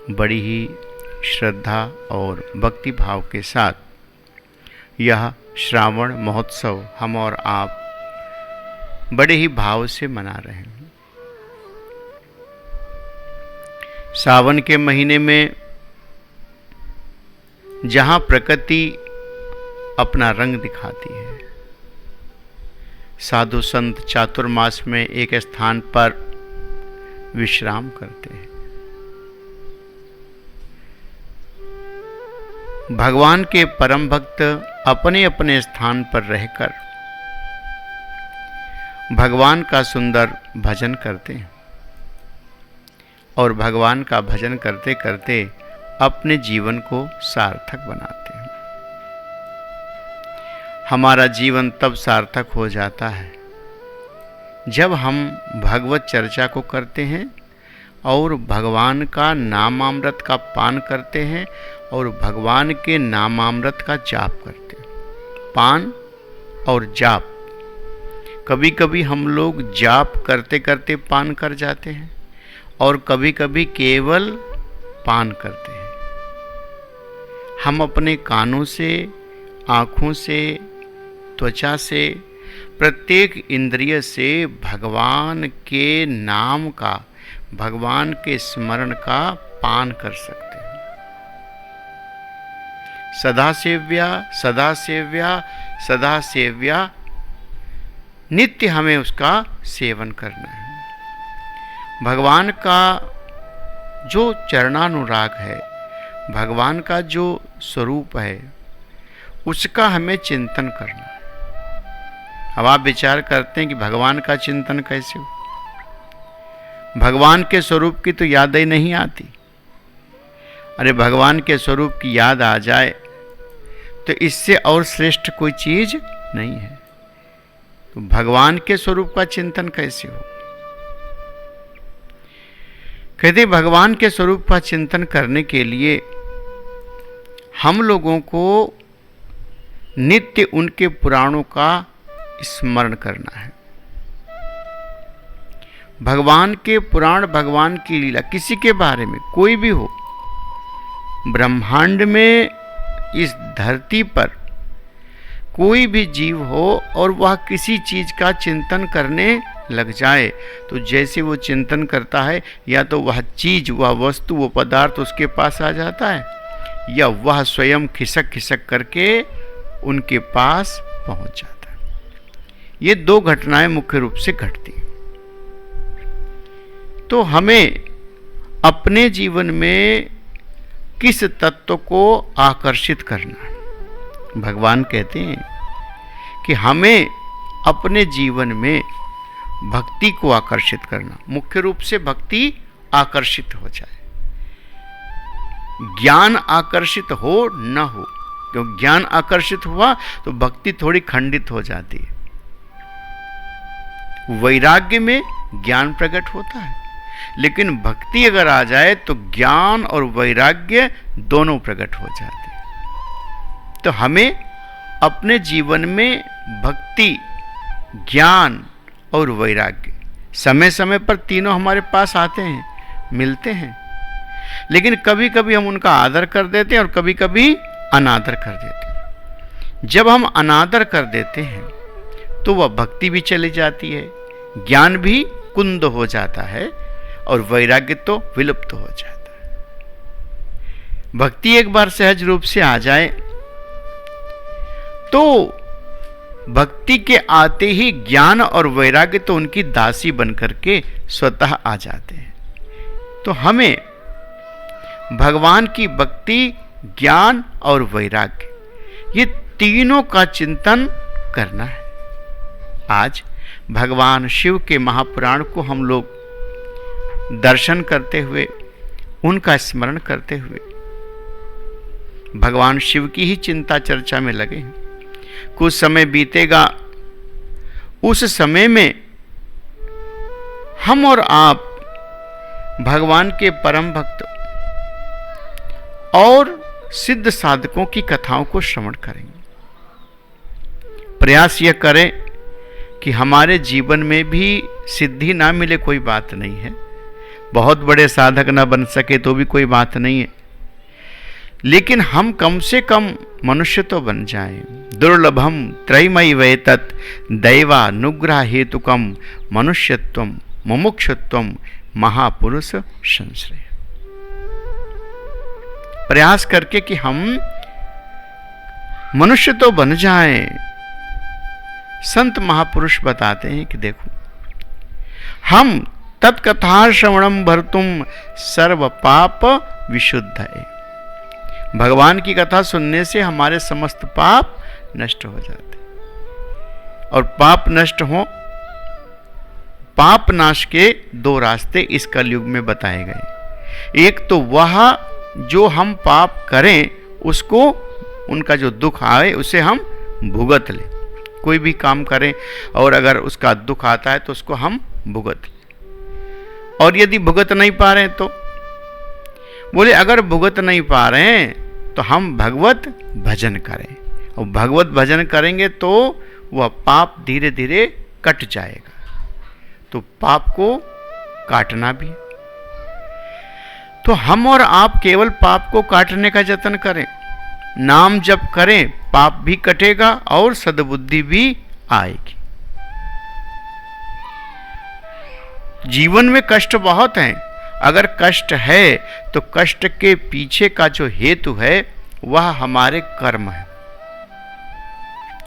बड़ी ही श्रद्धा और भक्ति भाव के साथ यह श्रावण महोत्सव हम और आप बड़े ही भाव से मना रहे हैं। सावन के महीने में जहां प्रकृति अपना रंग दिखाती है, साधु संत चातुर्मास में एक स्थान पर विश्राम करते हैं। भगवान के परम भक्त अपने अपने स्थान पर रहकर भगवान का सुंदर भजन करते हैं और भगवान का भजन करते करते अपने जीवन को सार्थक बनाते हैं। हमारा जीवन तब सार्थक हो जाता है जब हम भगवत चर्चा को करते हैं और भगवान का नामामृत का पान करते हैं और भगवान के नामामृत का जाप करते हैं। पान और जाप, कभी कभी हम लोग जाप करते करते पान कर जाते हैं और कभी कभी केवल पान करते हैं। हम अपने कानों से, आँखों से, त्वचा से, प्रत्येक इंद्रिय से भगवान के नाम का, भगवान के स्मरण का पान कर सकते हैं। सदा सेव्या सदा सेव्या सदा सेव्या, नित्य हमें उसका सेवन करना है। भगवान का जो चरणानुराग है, भगवान का जो स्वरूप है, उसका हमें चिंतन करना है। अब आप विचार करते हैं कि भगवान का चिंतन कैसे हो? भगवान के स्वरूप की तो याद ही नहीं आती। अरे भगवान के स्वरूप की याद आ जाए तो इससे और श्रेष्ठ कोई चीज नहीं है। तो भगवान के स्वरूप का चिंतन कैसे हो? कहते भगवान के स्वरूप का चिंतन करने के लिए हम लोगों को नित्य उनके पुराणों का स्मरण करना है। भगवान के पुराण, भगवान की लीला, किसी के बारे में कोई भी हो, ब्रह्मांड में, इस धरती पर कोई भी जीव हो और वह किसी चीज का चिंतन करने लग जाए तो जैसे वो चिंतन करता है, या तो वह चीज, वह वस्तु, वो पदार्थ उसके पास आ जाता है या वह स्वयं खिसक खिसक करके उनके पास पहुंच जाता है। ये दो घटनाएं मुख्य रूप से घटती हैं। तो हमें अपने जीवन में किस तत्व को आकर्षित करना है? भगवान कहते हैं कि हमें अपने जीवन में भक्ति को आकर्षित करना, मुख्य रूप से भक्ति आकर्षित हो जाए। ज्ञान आकर्षित हो न हो, क्योंकि ज्ञान आकर्षित हुआ तो भक्ति थोड़ी खंडित हो जाती है। वैराग्य में ज्ञान प्रकट होता है, लेकिन भक्ति अगर आ जाए तो ज्ञान और वैराग्य दोनों प्रकट हो जाते हैं। तो हमें अपने जीवन में भक्ति, ज्ञान और वैराग्य समय समय पर तीनों हमारे पास आते हैं, मिलते हैं, लेकिन कभी कभी हम उनका आदर कर देते हैं और कभी कभी अनादर कर देते हैं। जब हम अनादर कर देते हैं तो वह भक्ति भी चली जाती है, ज्ञान भी कुंद हो जाता है और वैराग्य तो विलुप्त हो जाता है। भक्ति एक बार सहज रूप से आ जाए तो भक्ति के आते ही ज्ञान और वैराग्य तो उनकी दासी बनकर के स्वतः आ जाते हैं। तो हमें भगवान की भक्ति, ज्ञान और वैराग्य, ये तीनों का चिंतन करना है। आज भगवान शिव के महापुराण को हम लोग दर्शन करते हुए, उनका स्मरण करते हुए भगवान शिव की ही चिंता चर्चा में लगे हैं। कुछ समय बीतेगा, उस समय में हम और आप भगवान के परम भक्त और सिद्ध साधकों की कथाओं को श्रवण करेंगे। प्रयास यह करें कि हमारे जीवन में भी सिद्धि ना मिले कोई बात नहीं है, बहुत बड़े साधक ना बन सके तो भी कोई बात नहीं है, लेकिन हम कम से कम मनुष्य तो बन जाएं। दुर्लभम त्रयमयि वेतत् दैवानुग्रह हेतुकम मनुष्यत्वम मुमुक्षुत्वम महापुरुष संश्रय। प्रयास करके कि हम मनुष्य तो बन जाएं। संत महापुरुष बताते हैं कि देखो, हम तत्कथा श्रवणम भर्तुम सर्व पाप विशुद्ध है। भगवान की कथा सुनने से हमारे समस्त पाप नष्ट हो जाते, और पाप नष्ट हो, पाप नाश के दो रास्ते इस कलयुग में बताए गए। एक तो वह जो हम पाप करें उसको, उनका जो दुख आए उसे हम भुगत लें। कोई भी काम करें और अगर उसका दुख आता है तो उसको हम भुगत लें। और यदि भुगत नहीं पा रहे हैं तो बोले, अगर भुगत नहीं पा रहे हैं तो हम भगवत भजन करें, और भगवत भजन करेंगे तो वह पाप धीरे धीरे कट जाएगा। तो पाप को काटना भी, तो हम और आप केवल पाप को काटने का यत्न करें। नाम जप करें, पाप भी कटेगा और सद्बुद्धि भी आएगी। जीवन में कष्ट बहुत हैं। अगर कष्ट है तो कष्ट के पीछे का जो हेतु है वह हमारे कर्म है।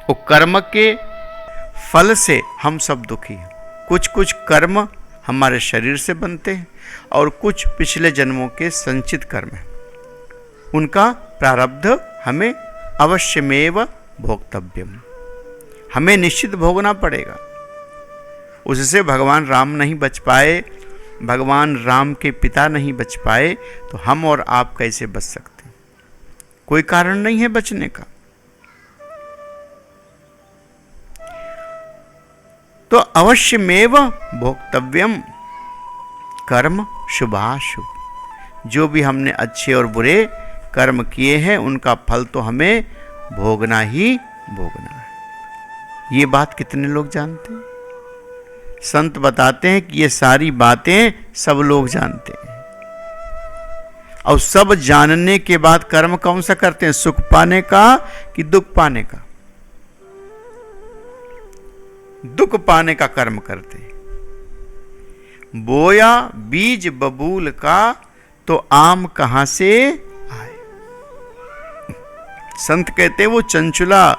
वो कर्म के फल से हम सब दुखी हैं। कुछ कुछ कर्म हमारे शरीर से बनते हैं और कुछ पिछले जन्मों के संचित कर्म हैं। उनका प्रारब्ध हमें अवश्यमेव भोक्तव्यम, हमें निश्चित भोगना पड़ेगा। उससे भगवान राम नहीं बच पाए, भगवान राम के पिता नहीं बच पाए, तो हम और आप कैसे बच सकते हैं? कोई कारण नहीं है बचने का। तो अवश्यमेव भोक्तव्यम कर्म शुभाशुभ। जो भी हमने अच्छे और बुरे कर्म किए हैं उनका फल तो हमें भोगना ही भोगना है। ये बात कितने लोग जानते हैं? संत बताते हैं कि ये सारी बातें सब लोग जानते हैं, और सब जानने के बाद कर्म कौन सा करते हैं? सुख पाने का कि दुख पाने का? दुख पाने का कर्म करते हैं। बोया बीज बबूल का तो आम कहां से आए? संत कहते हैं वो चंचुला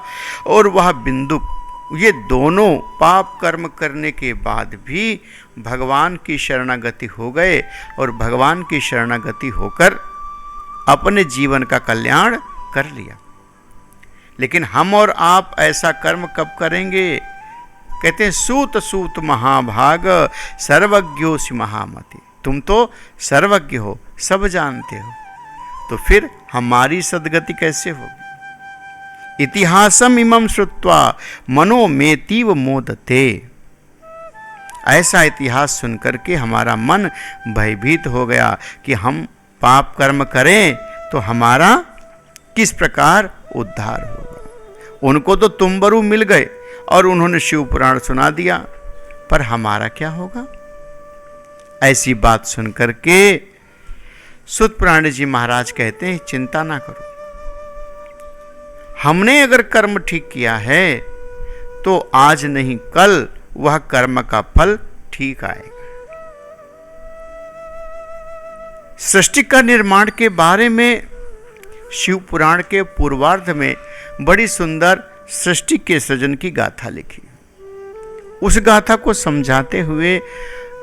और वह बिंदुक, ये दोनों पाप कर्म करने के बाद भी भगवान की शरणागति हो गए, और भगवान की शरणागति होकर अपने जीवन का कल्याण कर लिया। लेकिन हम और आप ऐसा कर्म कब करेंगे? कहते हैं सूत सूत महाभाग सर्वज्ञोसि महामति। तुम तो सर्वज्ञ हो, सब जानते हो, तो फिर हमारी सद्गति कैसे होगी? इतिहासम इमं श्रुत्वा मनो मेतीव मोदते। ऐसा इतिहास सुनकर के हमारा मन भयभीत हो गया कि हम पाप कर्म करें तो हमारा किस प्रकार उद्धार होगा। उनको तो तुम्बरु मिल गए और उन्होंने शिव पुराण सुना दिया, पर हमारा क्या होगा? ऐसी बात सुनकर के सुत पुराण जी महाराज कहते हैं, चिंता ना करो, हमने अगर कर्म ठीक किया है तो आज नहीं कल वह कर्म का फल ठीक आएगा। सृष्टि का निर्माण के बारे में शिव पुराण के पूर्वार्ध में बड़ी सुंदर सृष्टि के सृजन की गाथा लिखी। उस गाथा को समझाते हुए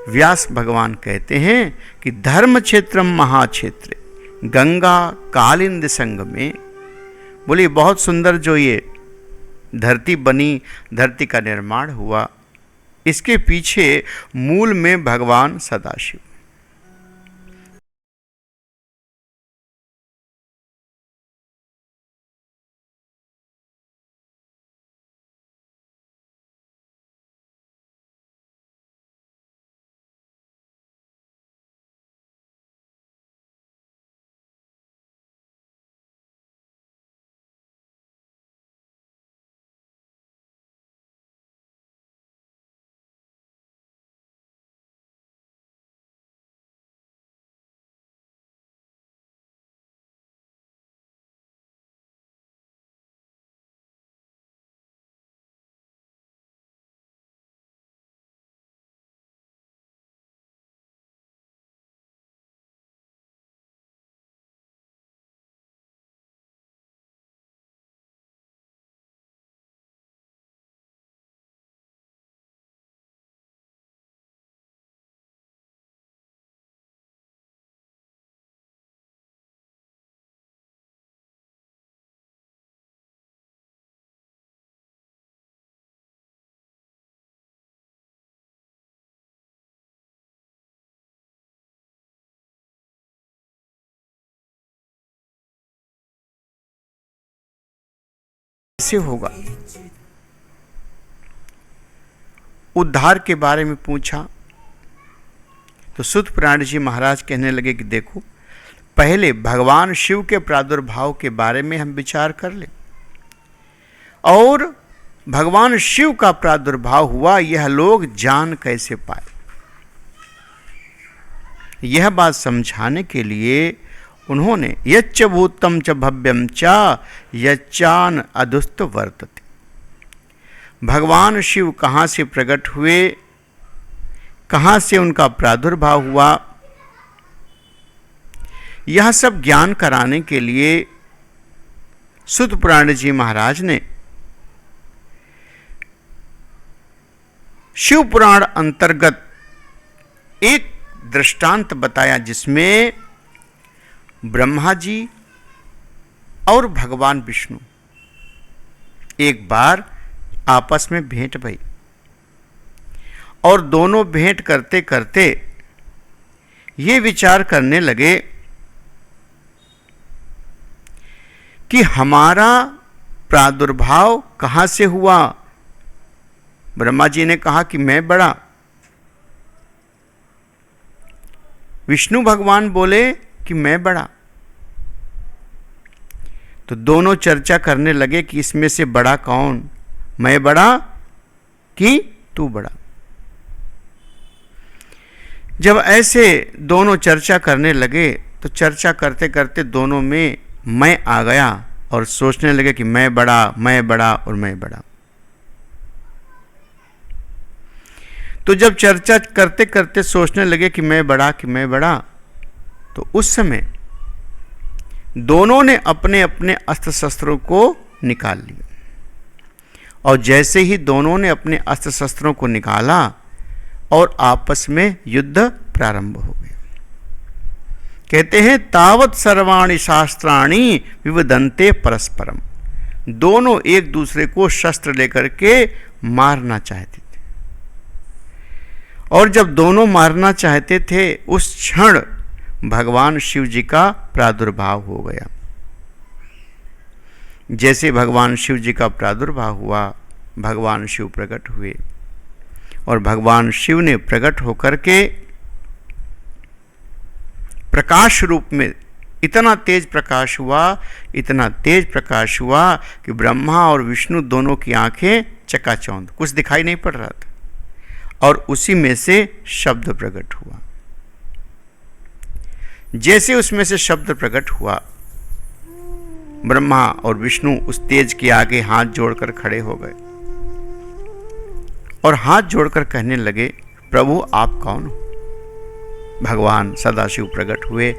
व्यास भगवान कहते हैं कि धर्म क्षेत्रम महाक्षेत्र गंगा कालिंद संग में। बोलिए बहुत सुंदर जो ये धरती बनी, धरती का निर्माण हुआ, इसके पीछे मूल में भगवान सदाशिव। कैसे होगा। उद्धार के बारे में पूछा तो सूत पुराण जी महाराज कहने लगे कि देखो, पहले भगवान शिव के प्रादुर्भाव के बारे में हम विचार कर ले, और भगवान शिव का प्रादुर्भाव हुआ यह लोग जान कैसे पाए। यह बात समझाने के लिए उन्होंने यच्च भूतम च भव्यम च यच्चान अदुस्त वर्तते, भगवान शिव कहाँ से प्रकट हुए, कहाँ से उनका प्रादुर्भाव हुआ, यह सब ज्ञान कराने के लिए सूत पुराण जी महाराज ने शिव पुराण अंतर्गत एक दृष्टांत बताया, जिसमें ब्रह्मा जी और भगवान विष्णु एक बार आपस में भेंट भई, और दोनों भेंट करते करते ये विचार करने लगे कि हमारा प्रादुर्भाव कहाँ से हुआ। ब्रह्मा जी ने कहा कि मैं बड़ा, विष्णु भगवान बोले कि मैं बड़ा। तो दोनों चर्चा करने लगे कि इसमें से बड़ा कौन, मैं बड़ा कि तू बड़ा। जब ऐसे दोनों चर्चा करने लगे तो चर्चा करते करते दोनों में मैं आ गया और सोचने लगे कि मैं बड़ा, मैं बड़ा और मैं बड़ा। तो जब चर्चा करते करते सोचने लगे कि मैं बड़ा, कि मैं बड़ा, तो उस समय दोनों ने अपने अपने अस्त्र शस्त्रों को निकाल लिया, और जैसे ही दोनों ने अपने अस्त्र शस्त्रों को निकाला और आपस में युद्ध प्रारंभ हो गया। कहते हैं तावत सर्वाणि शास्त्राणि विवदन्ते परस्परम, दोनों एक दूसरे को शस्त्र लेकर के मारना चाहते थे, और जब दोनों मारना चाहते थे उस क्षण भगवान शिव जी का प्रादुर्भाव हो गया। जैसे भगवान शिव जी का प्रादुर्भाव हुआ, भगवान शिव प्रकट हुए, और भगवान शिव ने प्रकट होकर के प्रकाश रूप में इतना तेज प्रकाश हुआ, इतना तेज प्रकाश हुआ कि ब्रह्मा और विष्णु दोनों की आंखें चकाचौंध, कुछ दिखाई नहीं पड़ रहा था, और उसी में से शब्द प्रकट हुआ। जैसे उसमें से शब्द प्रकट हुआ, ब्रह्मा और विष्णु उस तेज के आगे हाथ जोड़कर खड़े हो गए और हाथ जोड़कर कहने लगे, प्रभु आप कौन हो। भगवान सदाशिव प्रकट हुए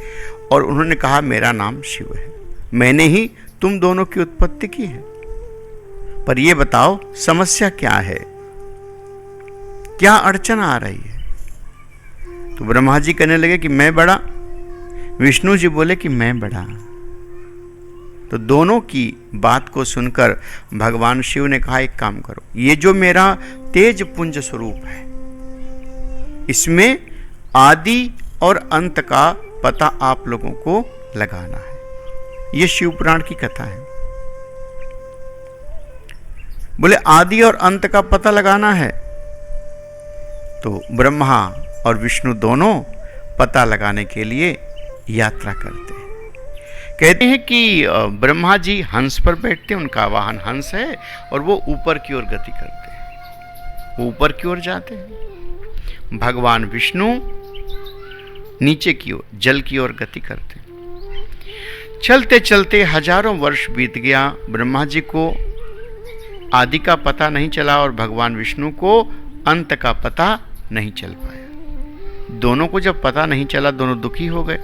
और उन्होंने कहा, मेरा नाम शिव है, मैंने ही तुम दोनों की उत्पत्ति की है, पर यह बताओ समस्या क्या है, क्या अड़चन आ रही है। तो ब्रह्मा जी कहने लगे कि मैं बड़ा, विष्णु जी बोले कि मैं बड़ा। तो दोनों की बात को सुनकर भगवान शिव ने कहा, एक काम करो, ये जो मेरा तेज पुंज स्वरूप है, इसमें आदि और अंत का पता आप लोगों को लगाना है। ये शिव पुराण की कथा है। बोले आदि और अंत का पता लगाना है, तो ब्रह्मा और विष्णु दोनों पता लगाने के लिए यात्रा करते हैं। कहते हैं कि ब्रह्मा जी हंस पर बैठते हैं, उनका वाहन हंस है, और वो ऊपर की ओर गति करते हैं, वो ऊपर की ओर जाते हैं। भगवान विष्णु नीचे की ओर, जल की ओर गति करते हैं। चलते चलते हजारों वर्ष बीत गया, ब्रह्मा जी को आदि का पता नहीं चला और भगवान विष्णु को अंत का पता नहीं चल पाया। दोनों को जब पता नहीं चला, दोनों दुखी हो गए,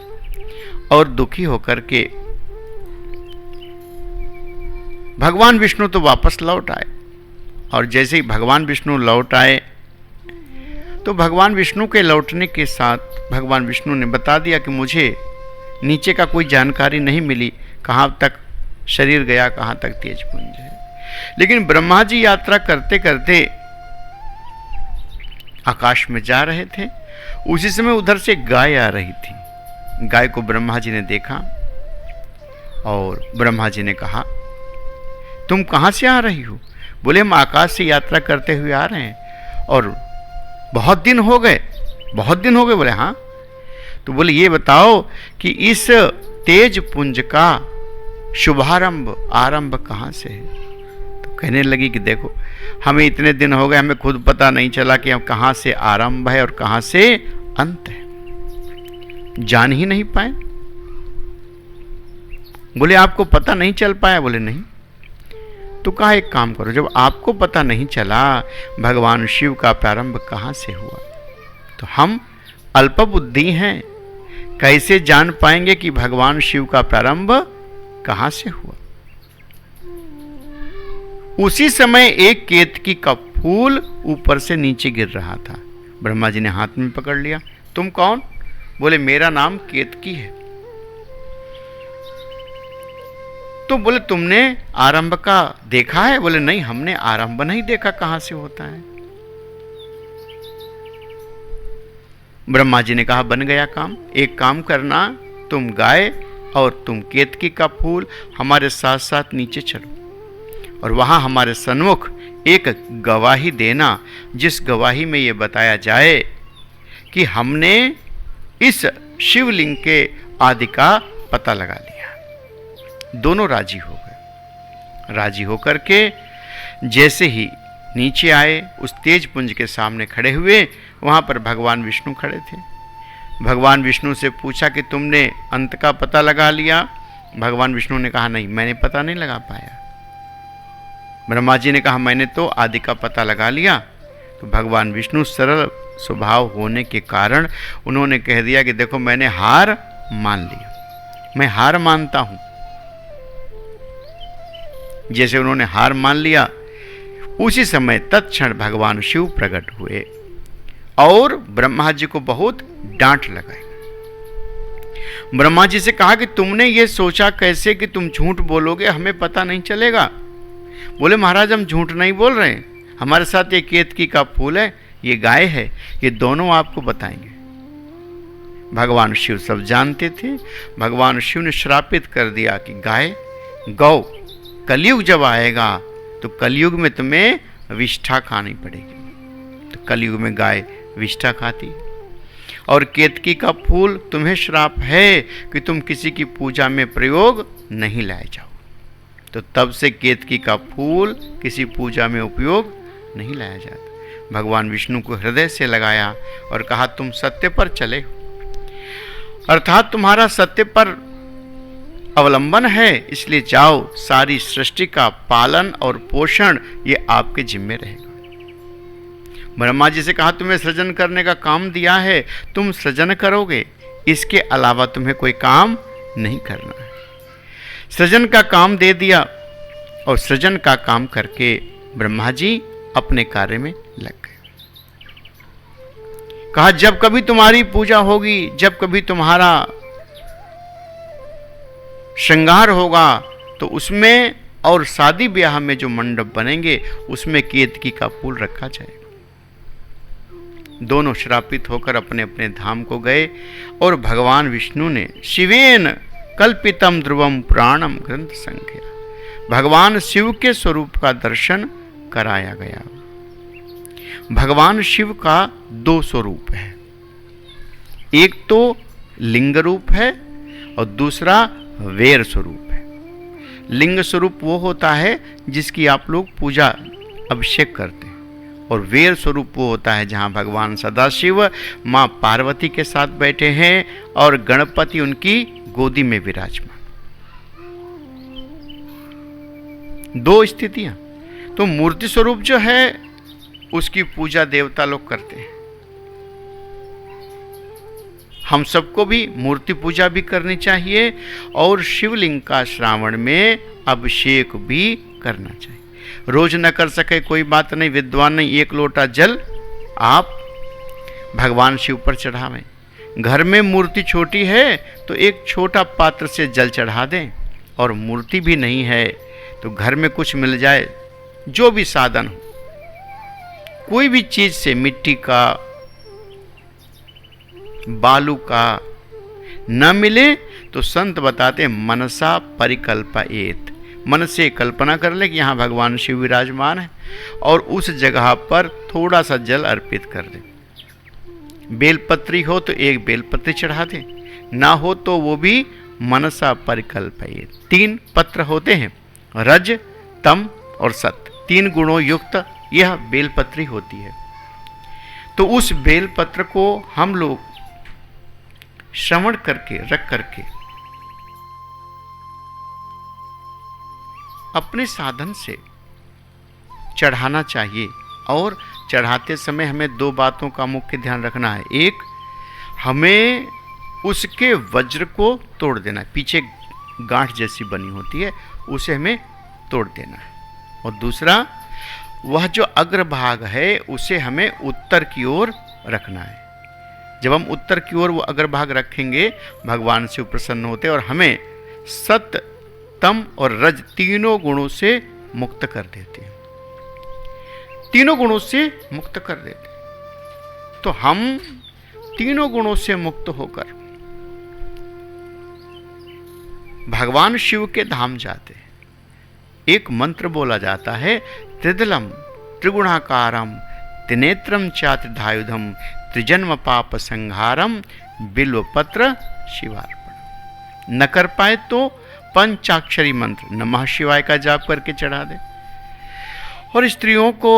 और दुखी होकर के भगवान विष्णु तो वापस लौट आए, और जैसे ही भगवान विष्णु लौट आए तो भगवान विष्णु के लौटने के साथ भगवान विष्णु ने बता दिया कि मुझे नीचे का कोई जानकारी नहीं मिली, कहाँ तक शरीर गया, कहाँ तक तेज पुंज है। लेकिन ब्रह्मा जी यात्रा करते करते आकाश में जा रहे थे, उसी समय उधर से गाय आ रही थी। गाय को ब्रह्मा जी ने देखा और ब्रह्मा जी ने कहा तुम कहाँ से आ रही हो? बोले हम आकाश से यात्रा करते हुए आ रहे हैं और बहुत दिन हो गए। बहुत दिन हो गए? बोले हाँ। तो बोले ये बताओ कि इस तेज पुंज का शुभारंभ आरंभ कहाँ से है? तो कहने लगी कि देखो हमें इतने दिन हो गए, हमें खुद पता नहीं चला कि हम कहाँ से आरंभ है और कहाँ से अंत है, जान ही नहीं पाए। बोले आपको पता नहीं चल पाया? बोले नहीं। तो कहा एक काम करो, जब आपको पता नहीं चला भगवान शिव का प्रारंभ कहाँ से हुआ, तो हम अल्प बुद्धि हैं, कैसे जान पाएंगे कि भगवान शिव का प्रारंभ कहाँ से हुआ। उसी समय एक केतकी का फूल ऊपर से नीचे गिर रहा था। ब्रह्मा जी ने हाथ में पकड़ लिया। तुम कौन? बोले मेरा नाम केतकी है। तो बोले तुमने आरंभ का देखा है? बोले नहीं, हमने आरंभ नहीं देखा, कहां से होता है। ब्रह्मा जी ने कहा बन गया काम। एक काम करना, तुम गाय और तुम केतकी का फूल हमारे साथ साथ नीचे चलो और वहां हमारे सन्मुख एक गवाही देना, जिस गवाही में यह बताया जाए कि हमने इस शिवलिंग के आदि का पता लगा लिया। दोनों राजी हो गए। राजी होकर के जैसे ही नीचे आए, उस तेज पुंज के सामने खड़े हुए, वहां पर भगवान विष्णु खड़े थे। भगवान विष्णु से पूछा कि तुमने अंत का पता लगा लिया? भगवान विष्णु ने कहा नहीं, मैंने पता नहीं लगा पाया। ब्रह्मा जी ने कहा मैंने तो आदि का पता लगा लिया। तो भगवान विष्णु सरल स्वभाव होने के कारण उन्होंने कह दिया कि देखो मैंने हार मान लिया, मैं हार मानता हूं। जैसे उन्होंने हार मान लिया, उसी समय तत्क्षण भगवान शिव प्रकट हुए और ब्रह्मा जी को बहुत डांट लगाई। ब्रह्मा जी से कहा कि तुमने ये सोचा कैसे कि तुम झूठ बोलोगे, हमें पता नहीं चलेगा। बोले महाराज हम झूठ नहीं बोल रहे हैं, हमारे साथ ये केतकी का फूल है, ये गाय है, ये दोनों आपको बताएंगे। भगवान शिव सब जानते थे। भगवान शिव ने श्रापित कर दिया कि गाय गौ, कलयुग जब आएगा तो कलयुग में तुम्हें विष्ठा खानी पड़ेगी। तो कलयुग में गाय विष्ठा खाती, और केतकी का फूल तुम्हें श्राप है कि तुम किसी की पूजा में प्रयोग नहीं लाए जाओ। तो तब से केतकी का फूल किसी पूजा में उपयोग नहीं लाया जाता। भगवान विष्णु को हृदय से लगाया और कहा तुम सत्य पर चले हो, अर्थात तुम्हारा सत्य पर अवलंबन है, इसलिए जाओ, सारी सृष्टि का पालन और पोषण ये आपके जिम्मे रहेगा। ब्रह्मा जी से कहा तुम्हें सृजन करने का काम दिया है, तुम सृजन करोगे, इसके अलावा तुम्हें कोई काम नहीं करना है। सृजन का काम दे दिया और सृजन का काम करके ब्रह्मा जी अपने कार्य में लग गए। कहा जब कभी तुम्हारी पूजा होगी, जब कभी तुम्हारा श्रृंगार होगा, तो उसमें और शादी ब्याह में जो मंडप बनेंगे उसमें केतकी का फूल रखा जाएगा। दोनों श्रापित होकर अपने अपने धाम को गए और भगवान विष्णु ने शिवेन कल्पितम ध्रुवम पुराणम ग्रंथ संख्या, भगवान शिव के स्वरूप का दर्शन कराया गया। भगवान शिव का दो स्वरूप है, एक तो लिंग रूप है और दूसरा वेर स्वरूप है। लिंग स्वरूप वो होता है जिसकी आप लोग पूजा अभिषेक करते हैं, और वेर स्वरूप वो होता है जहाँ भगवान सदाशिव माँ पार्वती के साथ बैठे हैं और गणपति उनकी गोदी में विराजमान। दो स्थितियां। तो मूर्ति स्वरूप जो है उसकी पूजा देवता लोग करते हैं, हम सबको भी मूर्ति पूजा भी करनी चाहिए और शिवलिंग का श्रावण में अभिषेक भी करना चाहिए। रोज न कर सके कोई बात नहीं, विद्वान नहीं, एक लोटा जल आप भगवान शिव पर चढ़ावें। घर में मूर्ति छोटी है तो एक छोटा पात्र से जल चढ़ा दें, और मूर्ति भी नहीं है तो घर में कुछ मिल जाए, जो भी साधन हो, कोई भी चीज से, मिट्टी का, बालू का न मिले तो संत बताते मनसा परिकल्पयेत, मन से कल्पना कर ले कि यहाँ भगवान शिव विराजमान है और उस जगह पर थोड़ा सा जल अर्पित कर दे। बेलपत्री हो तो एक बेलपत्री चढ़ा दे, ना हो तो वो भी मनसा परिकल्प है। 3 पत्र होते हैं, रज, तम और सत, 3 गुणों युक्त यह बेलपत्री होती है। तो उस बेलपत्र को हम लोग श्रवण करके रख करके अपने साधन से चढ़ाना चाहिए। और चढ़ाते समय हमें 2 बातों का मुख्य ध्यान रखना है। एक, हमें उसके वज्र को तोड़ देना है, पीछे गांठ जैसी बनी होती है उसे हमें तोड़ देना है। और दूसरा, वह जो अग्रभाग है उसे हमें उत्तर की ओर रखना है। जब हम उत्तर की ओर वो अग्रभाग रखेंगे भगवान से प्रसन्न होते और हमें सत, तम और रज 3 गुणों से मुक्त कर देते हैं। 3 गुणों से मुक्त कर देते हैं। तो हम 3 गुणों से मुक्त होकर भगवान शिव के धाम जाते हैं। एक मंत्र बोला जाता है, त्रिदलम त्रिगुणाकारम त्रिनेत्रम चात्रिधायुधम त्रिजन्म पाप संहारम बिल्वपत्र शिवार्पण। न कर पाए तो पंचाक्षरी मंत्र नमः शिवाय का जाप करके चढ़ा दे। और स्त्रियों को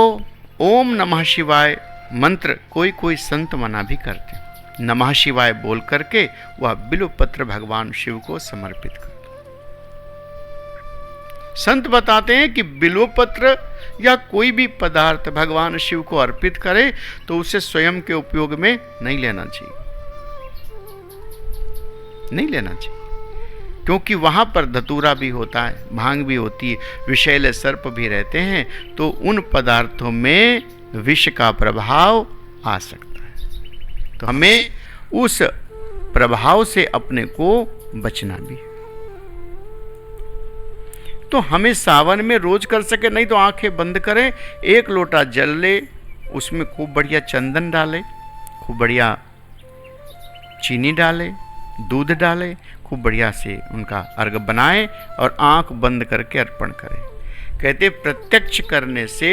ओम नमः शिवाय मंत्र कोई कोई संत मना भी करते। नमः शिवाय बोल करके वह बिल्वपत्र भगवान शिव को समर्पित कर। संत बताते हैं कि बिल्वपत्र या कोई भी पदार्थ भगवान शिव को अर्पित करे तो उसे स्वयं के उपयोग में नहीं लेना चाहिए, नहीं लेना चाहिए, क्योंकि वहां पर धतूरा भी होता है, भांग भी होती है, विषैले सर्प भी रहते हैं, तो उन पदार्थों में विष का प्रभाव आ सकता है। तो हमें उस प्रभाव से अपने को बचना भी है। तो हमें सावन में रोज कर सके, नहीं तो आंखें बंद करें, 1 लोटा जल ले, उसमें खूब बढ़िया चंदन डाले, खूब बढ़िया चीनी डाले, दूध डाले, खूब बढ़िया से उनका अर्घ बनाए और आंख बंद करके अर्पण करें। कहते प्रत्यक्ष करने से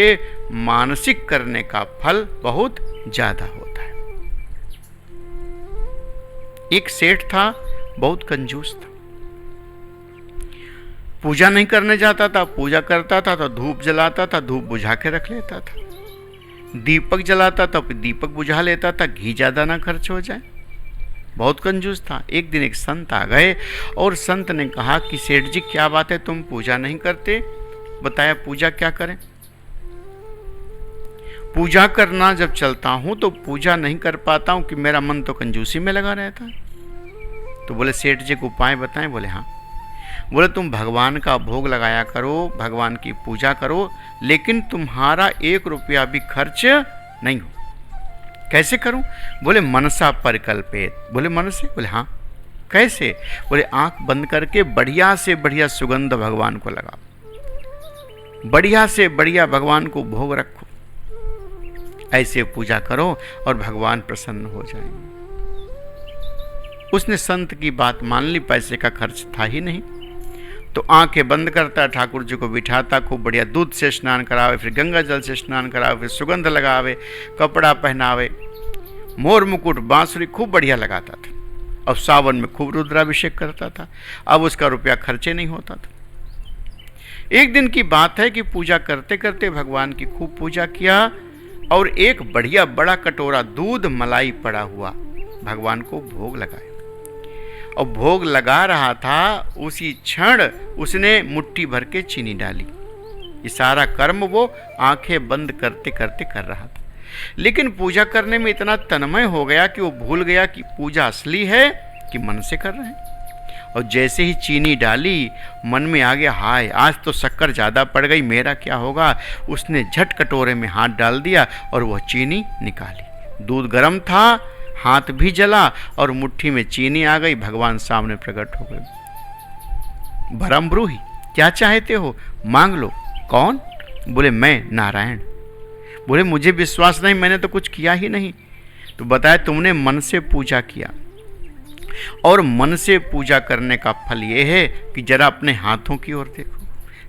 मानसिक करने का फल बहुत ज्यादा होता है। एक सेठ था, बहुत कंजूस था, पूजा नहीं करने जाता था, पूजा करता था तो धूप जलाता था, धूप बुझा के रख लेता था, दीपक जलाता था, फिर दीपक बुझा लेता था, घी ज्यादा ना खर्च हो जाए, बहुत कंजूस था। एक दिन एक संत आ गए और संत ने कहा कि सेठ जी क्या बात है, तुम पूजा नहीं करते, बताया पूजा क्या करें। पूजा करना जब चलता हूं तो पूजा नहीं कर पाता हूं कि मेरा मन तो कंजूसी में लगा रहता है। तो बोले सेठ जी को उपाय बताएं। बोले हाँ। बोले तुम भगवान का भोग लगाया करो, भगवान की पूजा करो, लेकिन तुम्हारा 1 रुपया भी खर्च नहीं हो। कैसे करूं? बोले मनसा परिकल्पित। बोले मन से? बोले हाँ। कैसे? बोले आंख बंद करके बढ़िया से बढ़िया सुगंध भगवान को लगाओ, बढ़िया से बढ़िया भगवान को भोग रखो, ऐसे पूजा करो और भगवान प्रसन्न हो जाएंगे। उसने संत की बात मान ली, पैसे का खर्च था ही नहीं, तो आंखें बंद करता, ठाकुर जी को बिठाता, खूब बढ़िया दूध से स्नान करावे, फिर गंगा जल से स्नान करावे, फिर सुगंध लगावे, कपड़ा पहनावे, मोर मुकुट बांसुरी खूब बढ़िया लगाता था, और सावन में खूब रुद्राभिषेक करता था। अब उसका रुपया खर्चे नहीं होता था। एक दिन की बात है कि पूजा करते करते भगवान की खूब पूजा किया और एक बढ़िया बड़ा कटोरा दूध मलाई पड़ा हुआ भगवान को भोग लगाया, और भोग लगा रहा था, उसी क्षण उसने मुट्ठी भर के चीनी डाली। ये सारा कर्म वो आंखें बंद करते करते कर रहा था, लेकिन पूजा करने में इतना तन्मय हो गया कि वो भूल गया कि पूजा असली है कि मन से कर रहे हैं। और जैसे ही चीनी डाली, मन में आ गया हाय आज तो शक्कर ज़्यादा पड़ गई, मेरा क्या होगा। उसने झट कटोरे में हाथ डाल दिया और वह चीनी निकाली। दूध गर्म था, हाथ भी जला और मुट्ठी में चीनी आ गई, भगवान सामने प्रकट हो गए। भरम ब्रूही, क्या चाहते हो, मांग लो। कौन? बोले मैं नारायण। बोले मुझे विश्वास नहीं, मैंने तो कुछ किया ही नहीं। तो बताया तुमने मन से पूजा किया, और मन से पूजा करने का फल ये है कि जरा अपने हाथों की ओर देखो,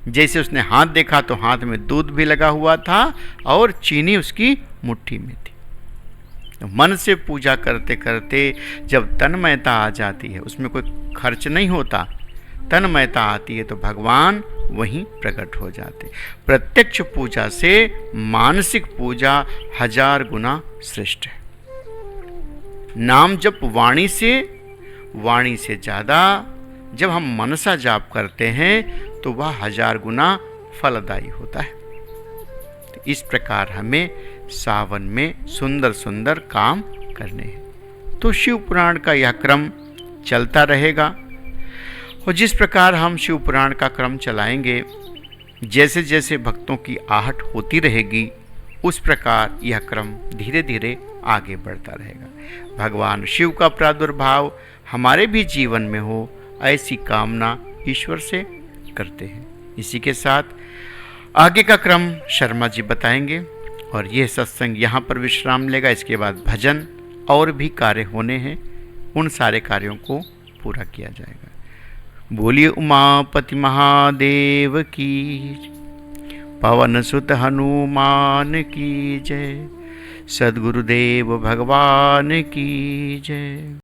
जैसे उसने हाथ देखा तो हाथ में दूध भी लगा हुआ था और चीनी उसकी मुट्ठी में थी। तो मन से पूजा करते करते जब तन्मयता आ जाती है, उसमें कोई खर्च नहीं होता, तन्मयता आती है तो भगवान वहीं प्रकट हो जाते। प्रत्यक्ष पूजा से मानसिक पूजा 1000 गुना श्रेष्ठ है। नाम जप वाणी से ज़्यादा जब हम मनसा जाप करते हैं तो वह 1000 गुना फलदायी होता है। तो इस प्रकार हमें सावन में सुंदर सुंदर काम करने हैं। तो शिव पुराण का यह क्रम चलता रहेगा और जिस प्रकार हम शिव पुराण का क्रम चलाएंगे, जैसे जैसे भक्तों की आहट होती रहेगी, उस प्रकार यह क्रम धीरे धीरे आगे बढ़ता रहेगा। भगवान शिव का प्रादुर्भाव हमारे भी जीवन में हो, ऐसी कामना ईश्वर से करते हैं। इसी के साथ आगे का क्रम शर्मा जी बताएंगे और यह सत्संग यहाँ पर विश्राम लेगा। इसके बाद भजन और भी कार्य होने हैं, उन सारे कार्यों को पूरा किया जाएगा। बोलिए उमापति महादेव की, पवन सुत हनुमान की जय, सद्गुरुदेव भगवान की जय।